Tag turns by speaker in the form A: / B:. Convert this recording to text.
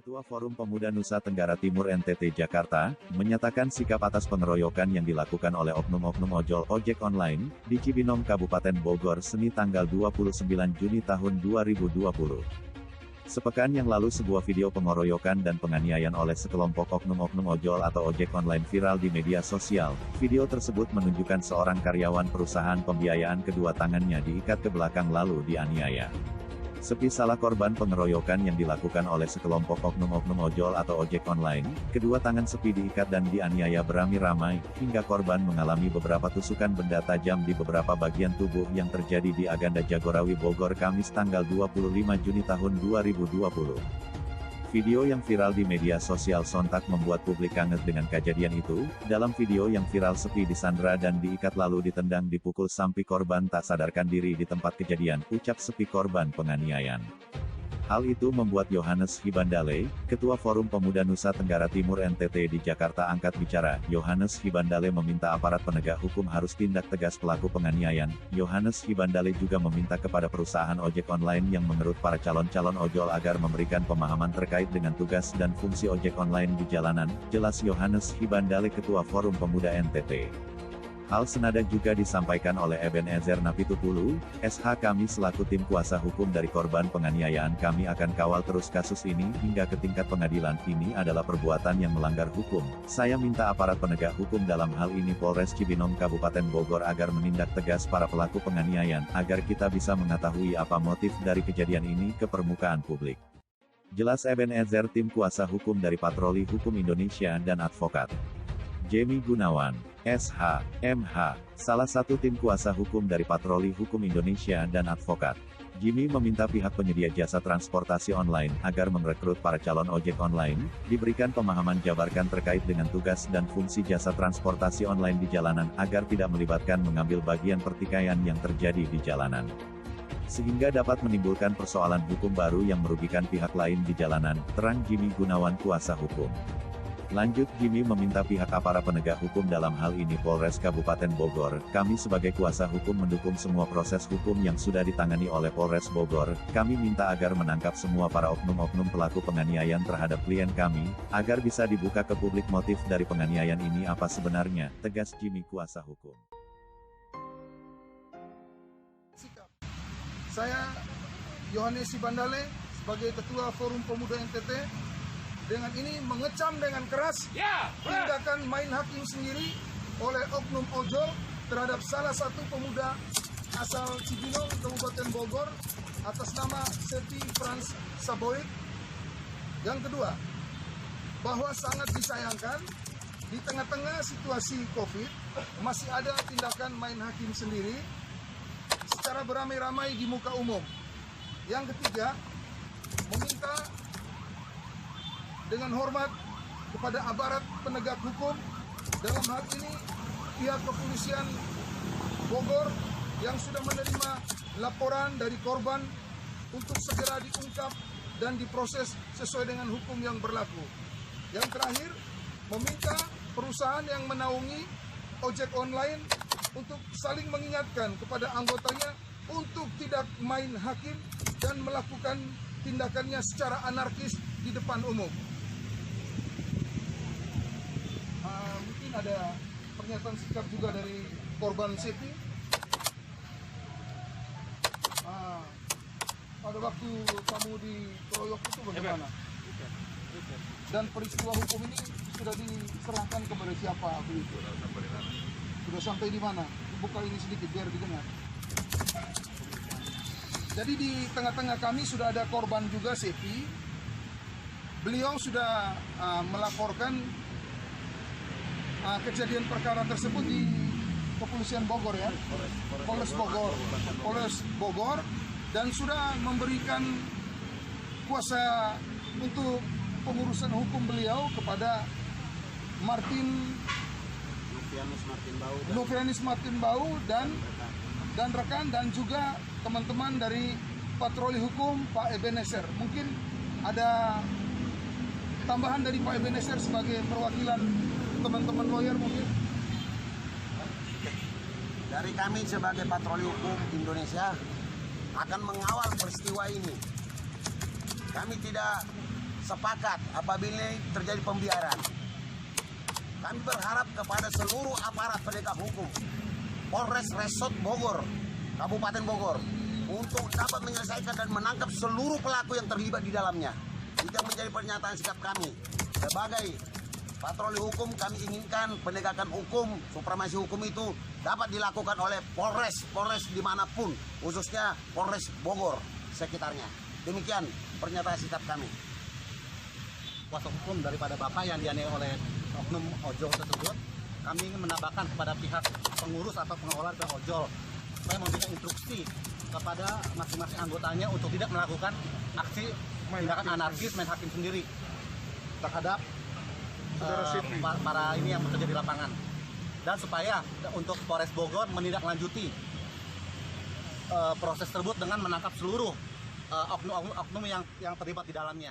A: Ketua Forum Pemuda Nusa Tenggara Timur NTT Jakarta, menyatakan sikap atas pengeroyokan yang dilakukan oleh oknum-oknum ojol ojek online, di Cibinong Kabupaten Bogor Senin tanggal 29 Juni tahun 2020. Sepekan yang lalu sebuah video pengeroyokan dan penganiayaan oleh sekelompok oknum-oknum ojol atau ojek online viral di media sosial. Video tersebut menunjukkan seorang karyawan perusahaan pembiayaan kedua tangannya diikat ke belakang lalu dianiaya. Sepi salah korban pengeroyokan yang dilakukan oleh sekelompok oknum-oknum ojol atau ojek online, kedua tangan Sepi diikat dan dianiaya beramai-ramai, hingga korban mengalami beberapa tusukan benda tajam di beberapa bagian tubuh yang terjadi di Aganda Jagorawi Bogor Kamis tanggal 25 Juni tahun 2020. Video yang viral di media sosial sontak membuat publik kaget dengan kejadian itu. Dalam video yang viral Sepi disandra dan diikat lalu ditendang dipukul sampai korban tak sadarkan diri di tempat kejadian, ucap Sepi korban penganiayaan. Hal itu membuat Yohanes Hibandale, Ketua Forum Pemuda Nusa Tenggara Timur NTT di Jakarta angkat bicara. Yohanes Hibandale meminta aparat penegak hukum harus tindak tegas pelaku penganiayaan. Yohanes Hibandale juga meminta kepada perusahaan ojek online yang mengerut para calon-calon ojol agar memberikan pemahaman terkait dengan tugas dan fungsi ojek online di jalanan, jelas Yohanes Hibandale Ketua Forum Pemuda NTT. Hal senada juga disampaikan oleh Ebenezer Napitupulu, SH. Kami selaku tim kuasa hukum dari korban penganiayaan kami akan kawal terus kasus ini hingga ke tingkat pengadilan. Ini adalah perbuatan yang melanggar hukum. Saya minta aparat penegak hukum dalam hal ini Polres Cibinong Kabupaten Bogor agar menindak tegas para pelaku penganiayaan, agar kita bisa mengetahui apa motif dari kejadian ini ke permukaan publik. Jelas Ebenezer tim kuasa hukum dari Patroli Hukum Indonesia dan Advokat Jemi Gunawan, SH, MH, salah satu tim kuasa hukum dari Patroli Hukum Indonesia dan Advokat Jimmy meminta pihak penyedia jasa transportasi online agar merekrut para calon ojek online, diberikan pemahaman jabarkan terkait dengan tugas dan fungsi jasa transportasi online di jalanan agar tidak melibatkan mengambil bagian pertikaian yang terjadi di jalanan. Sehingga dapat menimbulkan persoalan hukum baru yang merugikan pihak lain di jalanan, terang Jimmy Gunawan kuasa hukum. Lanjut Jimmy meminta pihak aparat penegak hukum dalam hal ini Polres Kabupaten Bogor, kami sebagai kuasa hukum mendukung semua proses hukum yang sudah ditangani oleh Polres Bogor, kami minta agar menangkap semua para oknum-oknum pelaku penganiayaan terhadap klien kami, agar bisa dibuka ke publik motif dari penganiayaan ini apa sebenarnya, tegas Jimmy kuasa hukum.
B: Saya Yohanes Hibandale sebagai Ketua Forum Pemuda NTT dengan ini mengecam dengan keras tindakan main hakim sendiri oleh oknum ojol terhadap salah satu pemuda asal Cibinong, Kabupaten Bogor atas nama Sepi Frans Saboid. Yang kedua, bahwa sangat disayangkan di tengah-tengah situasi COVID masih ada tindakan main hakim sendiri secara beramai-ramai di muka umum. Yang ketiga, meminta dengan hormat kepada aparat penegak hukum, dalam hal ini pihak kepolisian Bogor yang sudah menerima laporan dari korban untuk segera diungkap dan diproses sesuai dengan hukum yang berlaku. Yang terakhir, meminta perusahaan yang menaungi ojek online untuk saling mengingatkan kepada anggotanya untuk tidak main hakim dan melakukan tindakannya secara anarkis di depan umum. Mungkin ada pernyataan sikap juga dari korban Sepi. Pada waktu kamu dikeroyok itu bagaimana? Dan peristiwa hukum ini sudah diserahkan kepada siapa? Sudah sampai di mana? Buka ini sedikit biar didengar. Jadi di tengah-tengah kami sudah ada korban juga Sepi. Beliau sudah melaporkan kejadian perkara tersebut di Kepolisian Bogor ya, Polres Bogor, dan sudah memberikan kuasa untuk pengurusan hukum beliau kepada Novianus Martin Bau dan rekan dan juga teman-teman dari Patroli Hukum Pak Ebenezer. Mungkin ada tambahan dari Pak Ebenezer sebagai perwakilan teman-teman lawyer mungkin.
C: Dari kami sebagai Patroli Hukum Indonesia akan mengawal peristiwa ini. Kami tidak sepakat apabila terjadi pembiaran. Kami berharap kepada seluruh aparat penegak hukum Polres Resort Bogor, Kabupaten Bogor, untuk dapat menyelesaikan dan menangkap seluruh pelaku yang terlibat di dalamnya. Itu yang menjadi pernyataan sikap kami. Sebagai patroli hukum, kami inginkan penegakan hukum, supremasi hukum itu dapat dilakukan oleh Polres dimanapun, khususnya Polres Bogor sekitarnya. Demikian pernyataan sikap kami.
D: Kuasa hukum daripada Bapak yang dianiaya oleh oknum ojol tersebut, kami ingin menambahkan kepada pihak pengurus atau pengelola ojol supaya memberikan instruksi kepada masing-masing anggotanya untuk tidak melakukan aksi tindakan anarkis main hakim sendiri terhadap para ini yang bekerja di lapangan, dan supaya untuk Polres Bogor menindaklanjuti proses tersebut dengan menangkap seluruh oknum-oknum yang terlibat di dalamnya.